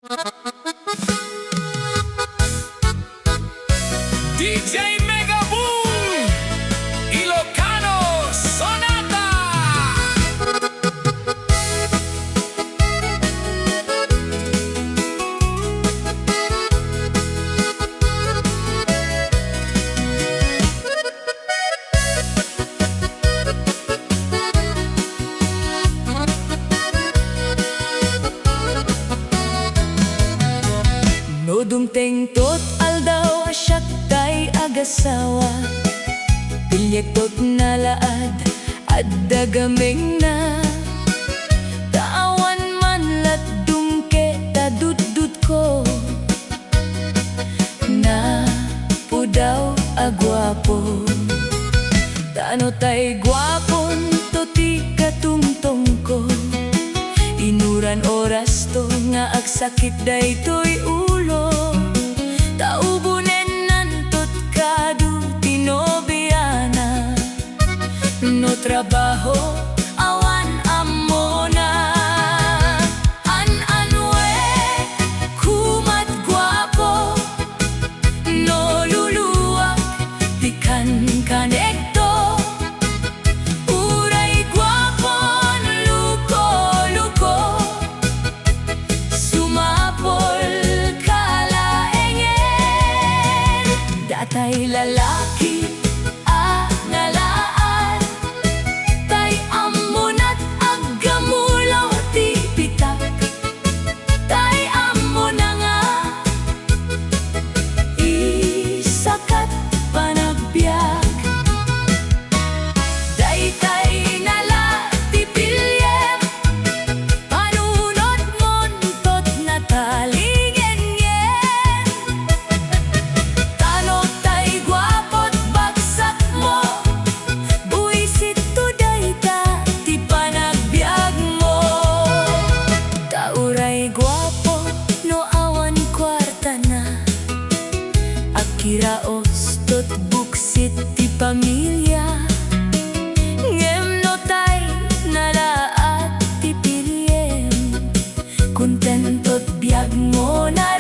DJ Mega Boom! Ilocano Sonata! No dumteng tot aldaw asyak kay agasawa Pilyek tot nalaad at dagameng na Taawan man lat dungke tadudud ko Na pudaw a guwapo Tano tay guwapon toti katungtong ko Inuran oras to nga agsakit daytoy ulo Taubunen nantot kadu tinobiana No trabaho awan amona An-anwe kumat guwapo No luluwak tikan kanekto Uray guwapon luko-luko Sumapol kalaengen Datay lalaki nalaan Tay amunat aggamulaw ti pitak Tay amuna nga isakat panagbiag Daytay nala ti pilyem Panunot montot na talingenyen Tanok tay gwapot bagsak mo Buisit to dayta ti panagbiag mo Tauray gwapo no awan kwarta na Akiraos tot buksit ti pamilya Ngem no tay nalaat ti pilyem Kontentot biag mo na